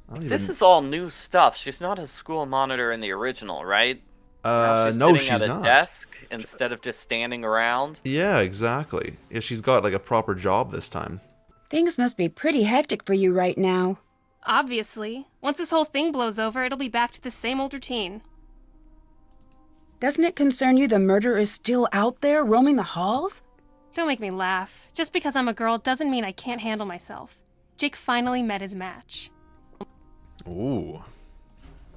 I don't This even. is all new stuff. She's not a school monitor in the original, right? Now she's No, sitting at she's a not. desk instead of just standing around. Yeah, exactly. Yeah, she's got like a proper job this time. Things must be pretty hectic for you right now. Obviously. Once this whole thing blows over, it'll be back to the same old routine. Doesn't it concern you the murderer is still out there roaming the halls? Don't make me laugh. Just because I'm a girl doesn't mean I can't handle myself. Jake finally met his match. Ooh.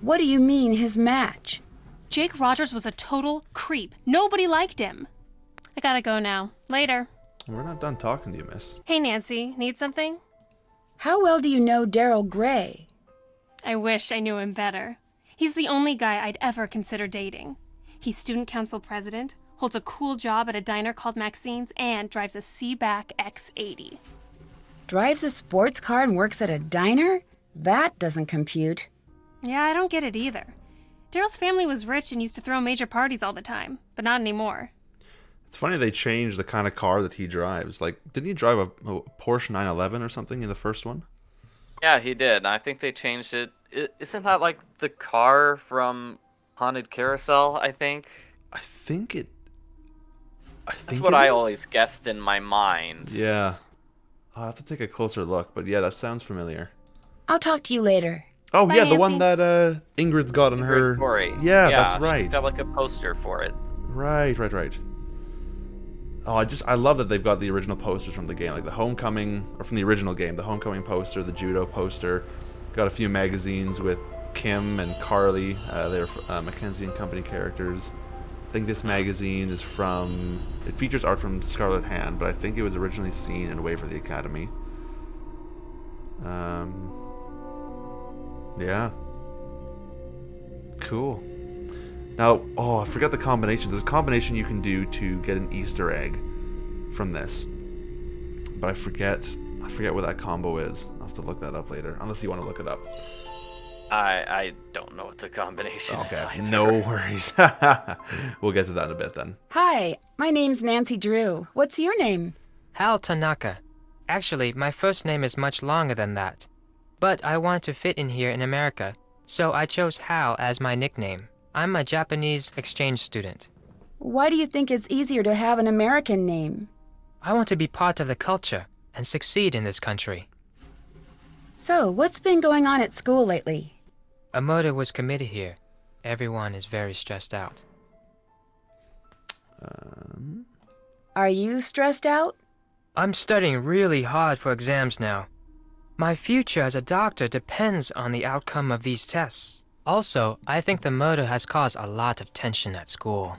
What do you mean, his match? Jake Rogers was a total creep. Nobody liked him. I gotta go now. Later. We're not done talking to you, miss. Hey, Nancy, need something? How well do you know Daryl Gray? I wish I knew him better. He's the only guy I'd ever consider dating. He's student council president, holds a cool job at a diner called Maxine's, and drives a Seaback X80. Drives a sports car and works at a diner? That doesn't compute. Yeah, I don't get it either. Daryl's family was rich and used to throw major parties all the time, but not anymore. It's funny they changed the kind of car that he drives. Like, didn't he drive a Porsche 911 or something in the first one? Yeah, he did. I think they changed it. Isn't that like the car from Haunted Carousel, I think? I think it. I That's think what it I is. always guessed in my mind. Yeah. I'll have to take a closer look, but yeah, that sounds familiar. I'll talk to you later. Oh Bye, yeah, the one Nancy. that Ingrid's got on her. Ingrid Corey. Yeah, that's She's right. got like a poster for it. Right. Oh, I love that they've got the original posters from the game, like the Homecoming, or from the original game, the Homecoming poster, the Judo poster. Got a few magazines with Kim and Carly. They're Mackenzie and Company characters. I think this magazine is from. It features art from Scarlet Hand, but I think it was originally seen in Waverly Academy. Yeah. Cool. Now, oh, I forgot the combination. There's a combination you can do to get an Easter egg from this, but I forget what that combo is. I'll have to look that up later, unless you want to look it up. I don't know what the combination is Okay, either. no worries. We'll get to that in a bit then. Hi, my name's Nancy Drew. What's your name? Hal Tanaka. Actually, my first name is much longer than that. But I want to fit in here in America, so I chose Hal as my nickname. I'm a Japanese exchange student. Why do you think it's easier to have an American name? I want to be part of the culture and succeed in this country. So, what's been going on at school lately? A murder was committed here. Everyone is very stressed out. Are you stressed out? I'm studying really hard for exams now. My future as a doctor depends on the outcome of these tests. Also, I think the murder has caused a lot of tension at school.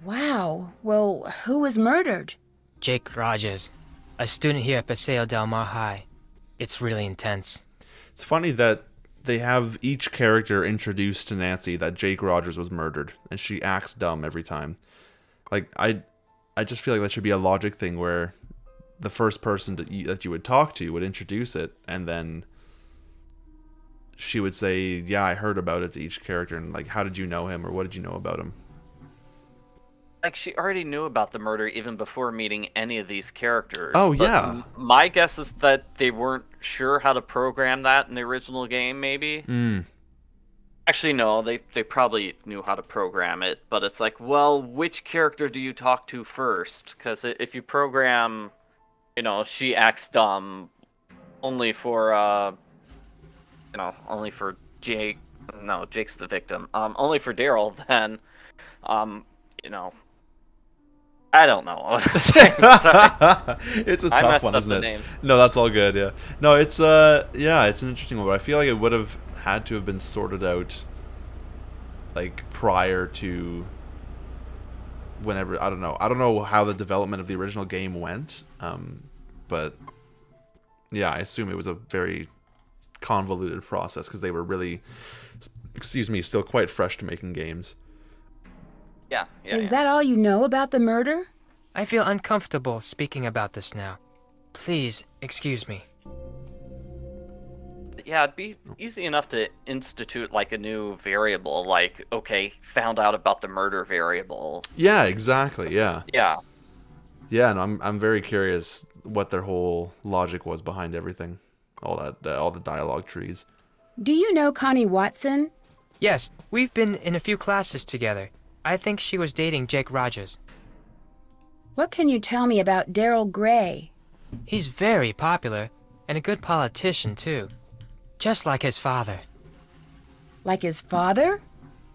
Wow. Well, who was murdered? Jake Rogers, a student here at Paseo Del Mar High. It's really intense. It's funny that they have each character introduced to Nancy that Jake Rogers was murdered, and she acts dumb every time. Like I just feel like that should be a logic thing where the first person that you would talk to would introduce it, and then she would say, "Yeah, I heard about it" to each character, and like, "How did you know him?" or "What did you know about him?" Like she already knew about the murder even before meeting any of these characters. Oh, but yeah. My guess is that they weren't sure how to program that in the original game. Maybe. Actually, no. They probably knew how to program it, but it's like, well, which character do you talk to first? Because if you program, she acts dumb, only for only for Jake. No, Jake's the victim. Only for Daryl, then, you know. I don't know. Sorry. It's a I tough messed one, up isn't the it? names. No, that's all good. Yeah. No, it's yeah, it's an interesting one, but I feel like it would have had to have been sorted out, like prior to whenever. I don't know. I don't know how the development of the original game went. But yeah, I assume it was a very convoluted process because they were really, excuse me, still quite fresh to making games. Yeah. Is that all you know about the murder? I feel uncomfortable speaking about this now. Please, excuse me. Yeah, it'd be easy enough to institute like a new variable, like, okay, found out about the murder variable. Yeah, exactly. Yeah. Yeah. Yeah, and I'm very curious what their whole logic was behind everything, all the dialogue trees. Do you know Connie Watson? Yes, we've been in a few classes together. I think she was dating Jake Rogers. What can you tell me about Daryl Gray? He's very popular, and a good politician, too. Just like his father. Like his father?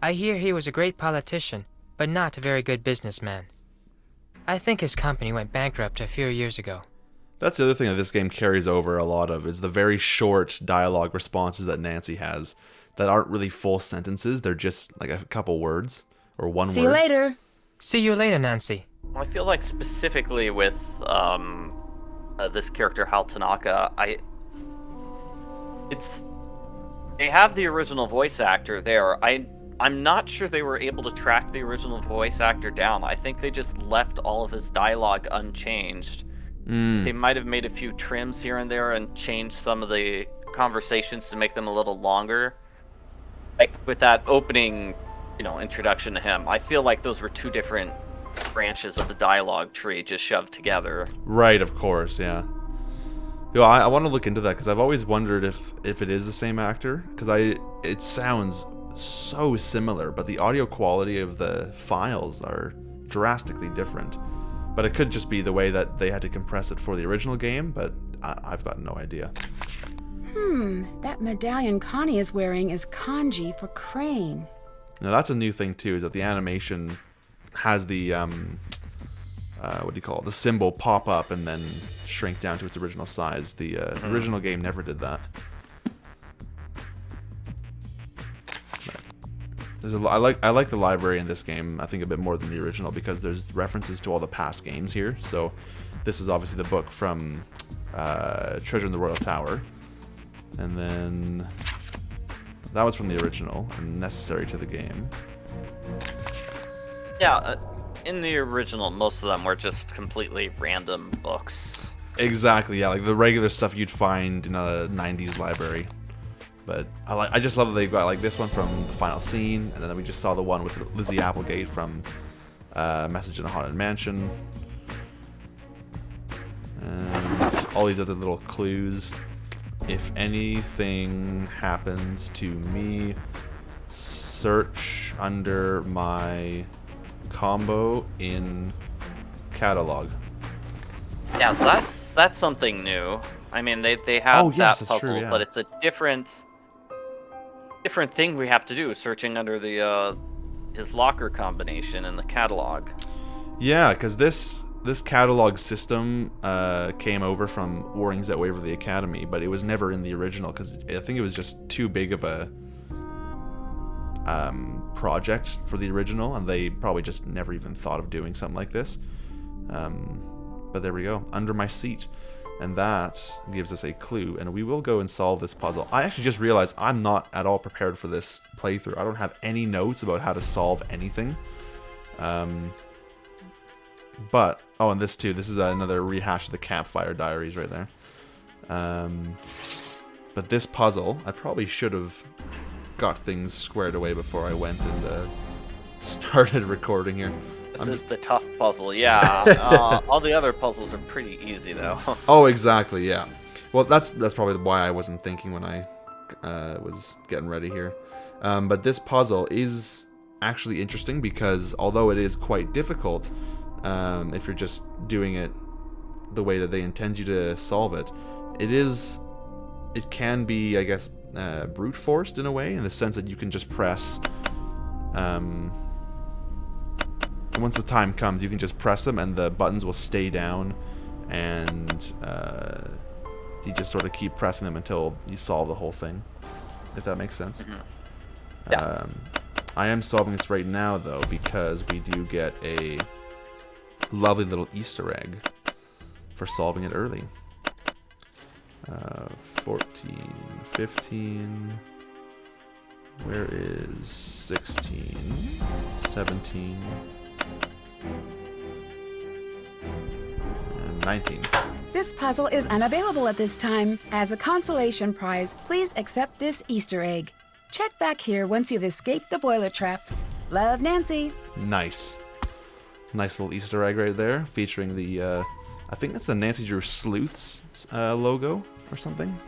I hear he was a great politician, but not a very good businessman. I think his company went bankrupt a few years ago. That's the other thing that this game carries over a lot of, is the very short dialogue responses that Nancy has that aren't really full sentences. They're just like a couple words or one word. See you later. See you later, Nancy. I feel like specifically with this character Hal Tanaka, they have the original voice actor there. I'm not sure they were able to track the original voice actor down. I think they just left all of his dialogue unchanged. They might have made a few trims here and there and changed some of the conversations to make them a little longer. Like with that opening, introduction to him, I feel like those were two different branches of the dialogue tree just shoved together. Right, of course, yeah. I want to look into that because I've always wondered if it is the same actor, because it sounds so similar, but the audio quality of the files are drastically different. But it could just be the way that they had to compress it for the original game, but I've got no idea. That medallion Connie is wearing is kanji for crane. Now that's a new thing too, is that the animation has the the symbol pop up and then shrink down to its original size. The original game never did that. I like the library in this game, I think, a bit more than the original, because there's references to all the past games here. So this is obviously the book from Treasure in the Royal Tower, and then that was from the original and necessary to the game. Yeah, in the original, most of them were just completely random books. Exactly, yeah, like the regular stuff you'd find in a 90s library. But I just love that they got like this one from the final scene, and then we just saw the one with Lizzie Applegate from Message in a Haunted Mansion, and all these other little clues. If anything happens to me, search under my combo in catalog. Yeah, so that's something new. I mean, they have that puzzle, true, yeah. but it's a different thing we have to do, searching under the his locker combination in the catalog. Yeah, because this catalog system came over from Warnings at Waverly Academy, but it was never in the original because I think it was just too big of a project for the original, and they probably just never even thought of doing something like this. But there we go, under my seat. And that gives us a clue, and we will go and solve this puzzle. I actually just realized I'm not at all prepared for this playthrough. I don't have any notes about how to solve anything. But, and this too, this is another rehash of the Campfire Diaries right there. But this puzzle, I probably should have got things squared away before I went and started recording here. This is the tough puzzle, yeah. All the other puzzles are pretty easy, though. Oh, exactly, yeah. Well, that's probably why I wasn't thinking when I was getting ready here. But this puzzle is actually interesting because although it is quite difficult, if you're just doing it the way that they intend you to solve it, it can be, I guess, brute forced in a way, in the sense that you can just press... once the time comes, you can just press them and the buttons will stay down, and you just sort of keep pressing them until you solve the whole thing, if that makes sense. Mm-hmm. Yeah. I am solving this right now, though, because we do get a lovely little Easter egg for solving it early. 14, 15... Where is 16, 17... and 19. This puzzle is unavailable at this time. As a consolation prize, please accept this Easter egg. Check back here once you've escaped the boiler trap. Love, Nancy. Nice. Nice little Easter egg right there, featuring the, I think that's the Nancy Drew Sleuths logo or something.